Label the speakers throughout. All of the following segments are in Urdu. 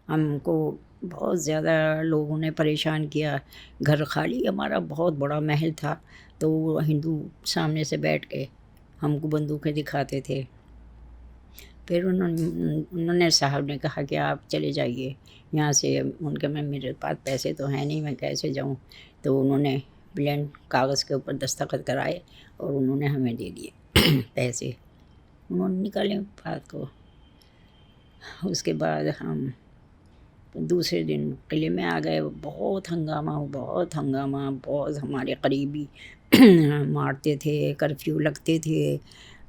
Speaker 1: ہم کو بہت زیادہ لوگوں نے پریشان کیا. گھر خالی ہمارا بہت بڑا محل تھا، تو وہ ہندو سامنے سے بیٹھ کے ہم کو بندوقیں دکھاتے تھے. پھر انہوں نے صاحب نے کہا کہ آپ چلے جائیے یہاں سے. ان کے میرے پاس پیسے تو ہیں نہیں، میں کیسے جاؤں؟ تو انہوں نے پلین کاغذ کے اوپر دستخط کرائے اور انہوں نے ہمیں دے دیے پیسے. انہوں نے نکالے بات کو. اس کے بعد ہم دوسرے دن قلعے میں آ گئے. بہت ہنگامہ، بہت ہنگامہ، بہت ہمارے قریبی مارتے تھے، کرفیو لگتے تھے.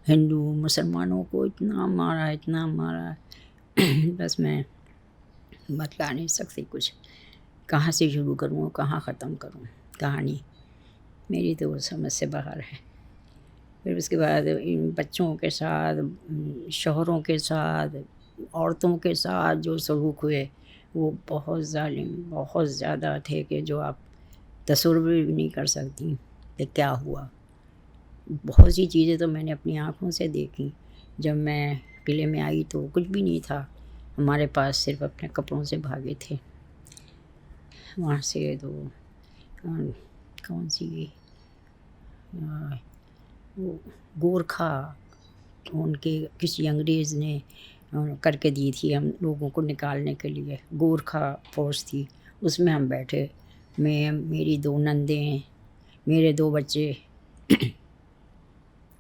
Speaker 1: ہندو مسلمانوں کو اتنا مارا، اتنا مارا، بس میں بتلا نہیں سکتی کچھ. کہاں سے شروع کروں، کہاں ختم کروں کہانی، میری تو سمجھ سے باہر ہے. پھر اس کے بعد ان بچوں کے ساتھ، شوہروں کے ساتھ، عورتوں کے ساتھ جو سلوک ہوئے وہ بہت ظالم، بہت زیادہ تھے کہ جو آپ تصور بھی نہیں کر سکتی کہ کیا ہوا. بہت سی چیزیں تو میں نے اپنی آنکھوں سے دیکھی. جب میں قلعے میں آئی تو کچھ بھی نہیں تھا ہمارے پاس، صرف اپنے کپڑوں سے بھاگے تھے وہاں سے. تو کون سی وہ گورکھا، ان کے کسی انگریز نے کر کے دی تھی ہم لوگوں کو نکالنے کے لیے. گورکھا فورس تھی، اس میں ہم بیٹھے. میں، میری 2 نندیں، میرے 2 بچے.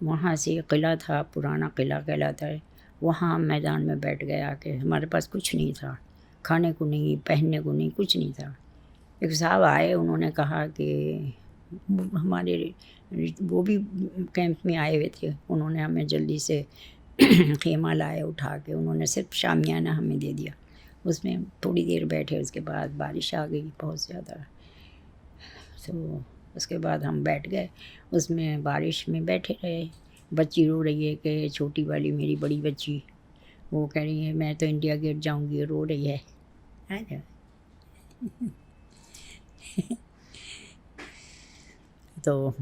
Speaker 1: وہاں سے قلعہ تھا، پرانا قلعہ کہلاتا ہے، وہاں میدان میں بیٹھ گئے آ کے. ہمارے پاس کچھ نہیں تھا، کھانے کو نہیں، پہننے کو نہیں، کچھ نہیں تھا. ایک صاحب آئے، انہوں نے کہا کہ ہمارے وہ بھی کیمپ میں آئے ہوئے تھے. انہوں نے ہمیں جلدی سے خیمہ لائے اٹھا کے. انہوں نے صرف شامیانہ ہمیں دے دیا. اس میں تھوڑی دیر بیٹھے. اس کے بعد بارش آ گئی بہت زیادہ. تو اس کے بعد ہم بیٹھ گئے اس میں، بارش میں بیٹھے رہے. بچی رو رہی ہے کہ چھوٹی والی میری بڑی بچی، وہ کہہ رہی ہے میں تو انڈیا گیٹ جاؤں گی، رو رہی ہے. تو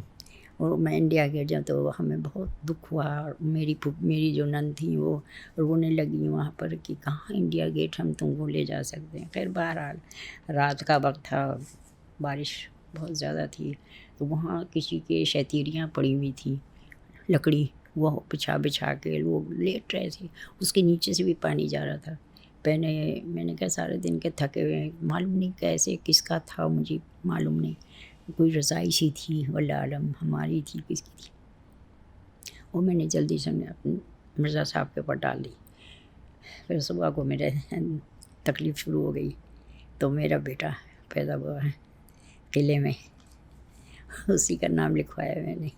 Speaker 1: میں انڈیا گیٹ جاؤں تو ہمیں بہت دکھ ہوا. اور میری جو نند تھیں وہ رونے لگی وہاں پر کہ کہاں انڈیا گیٹ، ہم تم کو لے جا سکتے ہیں. خیر بہرحال رات کا وقت تھا، بارش بہت زیادہ تھی. تو وہاں کسی کے شیتیریاں پڑی ہوئی تھیں لکڑی، وہ بچھا کے لوگ لیٹ رہے تھے. اس کے نیچے سے بھی پانی جا رہا تھا. میں نے کہا سارے دن کے تھکے ہوئے ہیں، معلوم نہیں کیسے کس کا تھا، مجھے معلوم نہیں. کوئی رضائی سی تھی، واللہ عالم ہماری تھی کس کی تھی. وہ میں نے جلدی سے اپنے مرزا صاحب کے اوپر ڈال دی. پھر صبح کو میرے تکلیف شروع ہو گئی. تو میرا بیٹا پیدا ہوا ہے قلعے میں، اسی کا نام لکھوایا میں نے.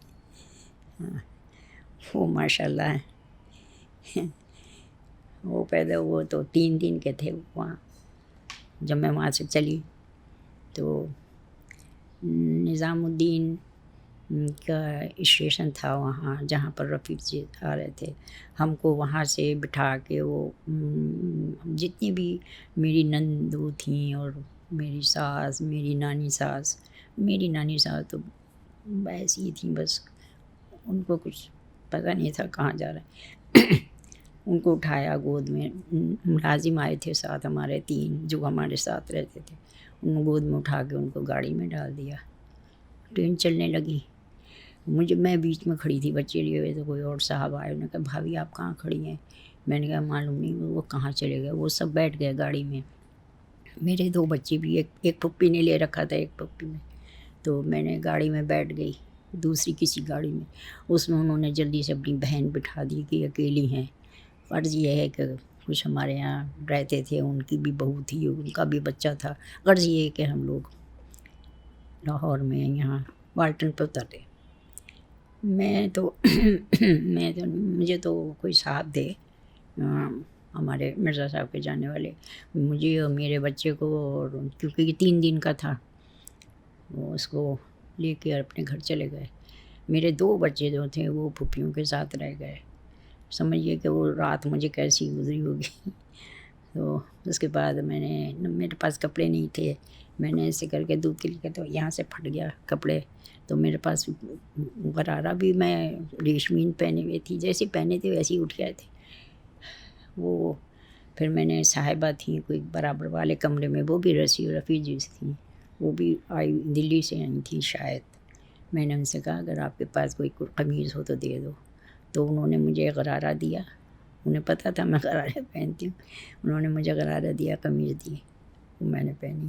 Speaker 1: وہ ماشاء اللہ ہے، وہ پیدا ہوا تو 3 دن کے تھے وہاں. جب میں وہاں سے چلی تو نظام الدین کا اسٹیشن تھا وہاں جہاں پر رفیق جی آ رہے تھے. ہم کو وہاں سے بٹھا کے وہ جتنی بھی میری نندو تھیں اور میری ساس، میری نانی ساس تو ایسی ہی تھیں، بس ان کو کچھ پتہ نہیں تھا کہاں جا رہے ہیں. ان کو اٹھایا گود میں. ملازم آئے تھے ساتھ ہمارے 3 جو ہمارے ساتھ رہتے تھے. ان گود میں اٹھا کے ان کو گاڑی میں ڈال دیا. ٹرین چلنے لگی. میں بیچ میں کھڑی تھی بچے لیے ہوئے. تو کوئی اور صاحب آئے، انہوں نے کہا بھابھی آپ کہاں کھڑی ہیں؟ میں نے کہا معلوم نہیں وہ کہاں چلے گئے. وہ سب بیٹھ گئے گاڑی میں. میرے 2 بچے بھی، ایک پھپھی نے لے رکھا تھا، ایک پھپھی میں. تو میں نے گاڑی میں بیٹھ گئی، دوسری کسی گاڑی میں. اس میں انہوں نے جلدی سے اپنی بہن بٹھا دی کہ اکیلی ہیں. غرض یہ ہے کہ کچھ ہمارے یہاں رہتے تھے، ان کی بھی بہو تھی، ان کا بھی بچہ تھا. غرض یہ ہے کہ ہم لوگ لاہور میں یہاں والٹن پہ اترے. مجھے تو کوئی صاحب تھے ہمارے مرزا صاحب کے جانے والے، مجھے اور میرے بچے کو، اور کیونکہ یہ 3 دن کا تھا، وہ اس کو لے کے اپنے گھر چلے گئے. میرے 2 بچے جو تھے وہ پھوپھیوں کے ساتھ رہ گئے. سمجھیے کہ وہ رات مجھے کیسی گزری ہوگی. تو اس کے بعد میرے پاس کپڑے نہیں تھے. میں نے ایسے کر کے دودھ کے لیے، تو یہاں سے پھٹ گیا کپڑے. تو میرے پاس غرارہ بھی میں ریشمین پہنے ہوئے تھی، جیسے پہنے تھے ویسے ہی اٹھ گئے تھے. وہ پھر میں نے صاحبہ تھیں کوئی برابر والے کمرے میں، وہ بھی ریفیوجیز تھیں، وہ بھی آئی دلی سے آئی تھیں شاید. میں نے ان سے کہا اگر آپ کے پاس کوئی قمیض ہو تو دے دو. تو انہوں نے مجھے غرارہ دیا، انہیں پتہ تھا میں غرارے پہنتی ہوں، انہوں نے مجھے غرارہ دیا، قمیض دی، وہ میں نے پہنی.